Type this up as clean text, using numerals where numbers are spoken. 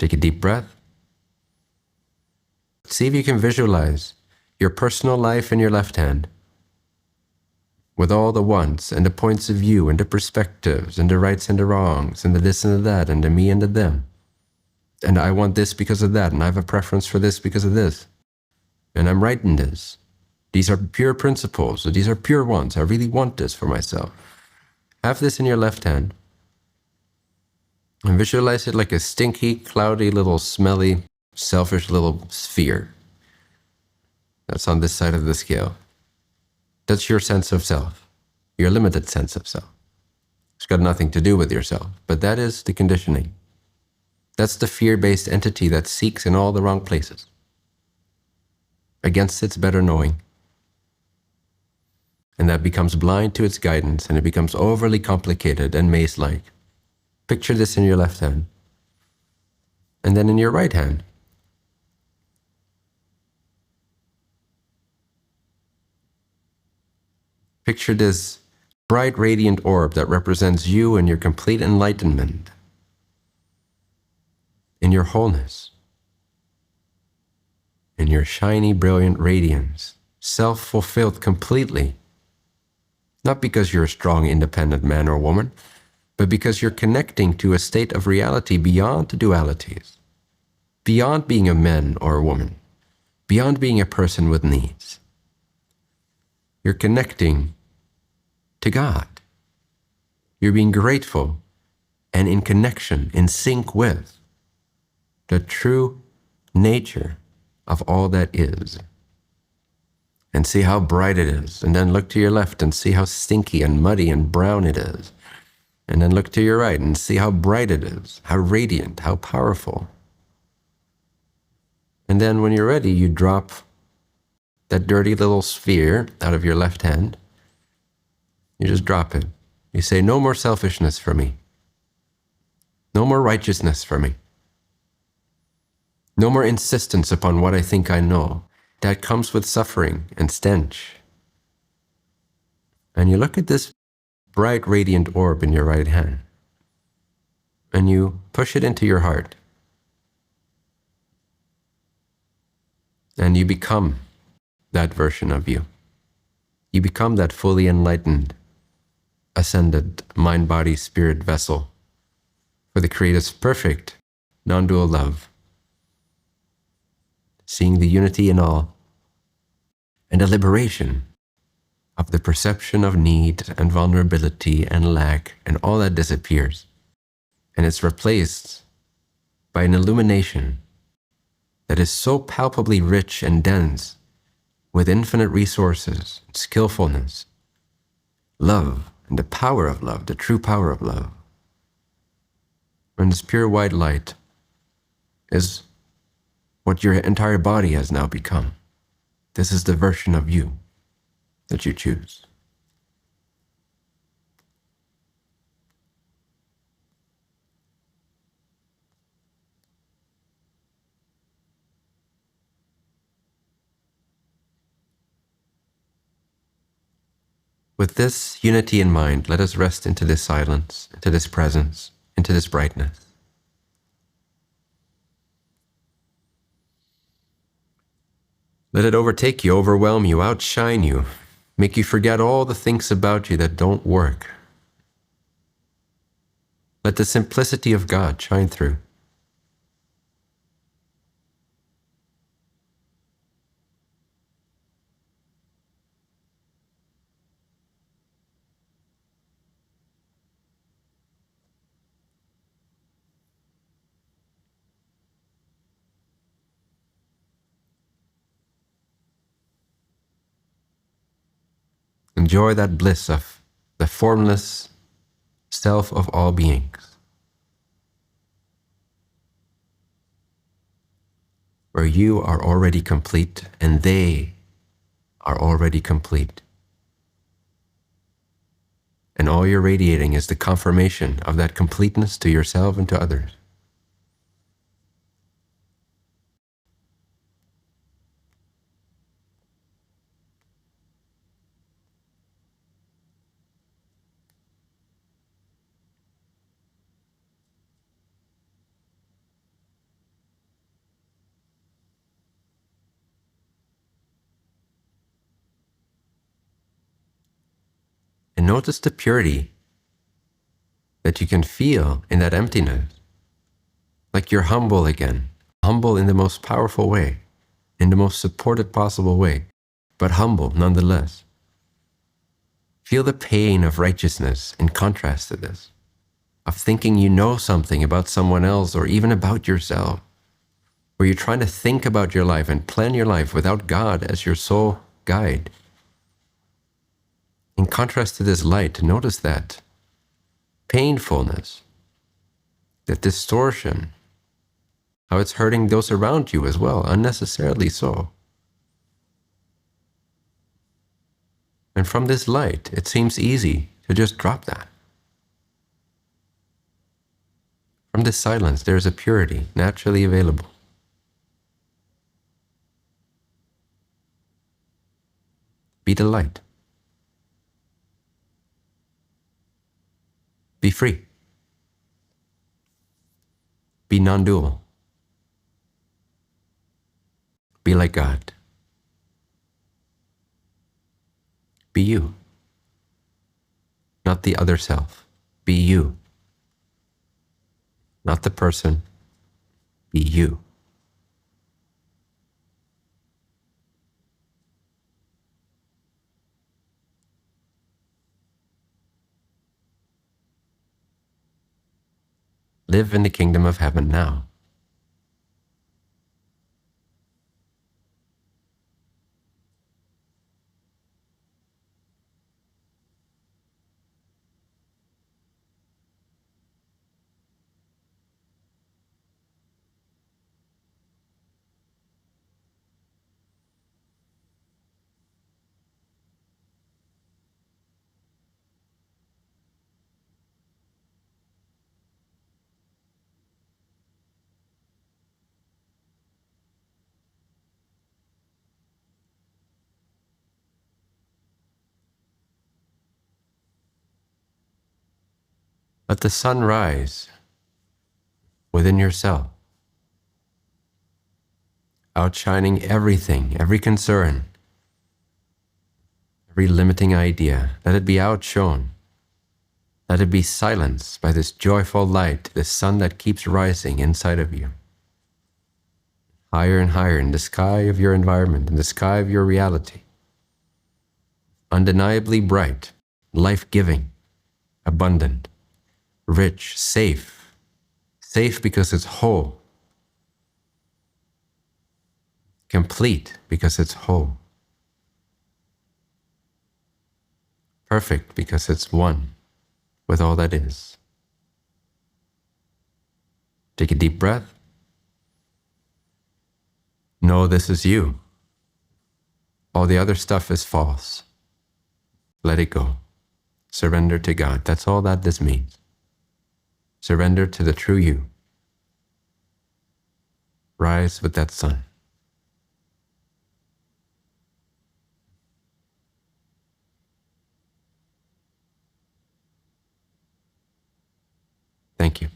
Take a deep breath. See if you can visualize your personal life in your left hand, with all the wants and the points of view and the perspectives and the rights and the wrongs and the this and the that and the me and the them. And I want this because of that, and I have a preference for this because of this. And I'm right in this. These are pure principles, so these are pure wants. I really want this for myself. Have this in your left hand, and visualize it like a stinky, cloudy, little smelly, selfish little sphere that's on this side of the scale. That's your sense of self, your limited sense of self. It's got nothing to do with yourself, but that is the conditioning. That's the fear-based entity that seeks in all the wrong places, against its better knowing. And that becomes blind to its guidance, and it becomes overly complicated and maze-like. Picture this in your left hand. And then in your right hand, picture this bright, radiant orb that represents you and your complete enlightenment, in your wholeness, in your shiny, brilliant radiance, self-fulfilled completely. Not because you're a strong, independent man or woman, but because you're connecting to a state of reality beyond the dualities, beyond being a man or a woman, beyond being a person with needs. You're connecting to God. You're being grateful and in connection, in sync with the true nature of all that is. And see how bright it is. And then look to your left and see how stinky and muddy and brown it is. And then look to your right and see how bright it is, how radiant, how powerful. And then when you're ready, you drop that dirty little sphere out of your left hand. You just drop it. You say, no more selfishness for me. No more righteousness for me. No more insistence upon what I think I know. That comes with suffering and stench. And you look at this bright, radiant orb in your right hand, and you push it into your heart. And you become that version of you. You become that fully enlightened, ascended mind, body, spirit vessel for the Creator's perfect, non-dual love, seeing the unity in all, and the liberation of the perception of need and vulnerability and lack, and all that disappears. And it's replaced by an illumination that is so palpably rich and dense with infinite resources, skillfulness, love, and the power of love, the true power of love. And this pure white light is what your entire body has now become. This is the version of you that you choose. With this unity in mind, let us rest into this silence, into this presence, into this brightness. Let it overtake you, overwhelm you, outshine you, make you forget all the things about you that don't work. Let the simplicity of God shine through. Enjoy that bliss of the formless self of all beings, where you are already complete and they are already complete. And all you're radiating is the confirmation of that completeness to yourself and to others. notice the purity that you can feel in that emptiness. Like you're humble again, humble in the most powerful way, in the most supported possible way, but humble nonetheless. Feel the pain of righteousness in contrast to this, of thinking you know something about someone else or even about yourself, where you're trying to think about your life and plan your life without God as your sole guide. In contrast to this light, notice that painfulness, that distortion, how it's hurting those around you as well, unnecessarily so. And from this light, it seems easy to just drop that. From this silence, there is a purity naturally available. Be the light. Be free. Be non-dual. Be like God. Be you. Not the other self. Be you. Not the person. Be you. Live in the kingdom of heaven now. Let the sun rise within yourself, outshining everything, every concern, every limiting idea. Let it be outshone. Let it be silenced by this joyful light, this sun that keeps rising inside of you. Higher and higher in the sky of your environment, in the sky of your reality. Undeniably bright, life-giving, abundant, rich, safe. Safe because it's whole. Complete because it's whole. Perfect because it's one with all that is. Take a deep breath. Know this is you. All the other stuff is false. Let it go. Surrender to God. That's all that this means. Surrender to the true you. Rise with that sun. Thank you.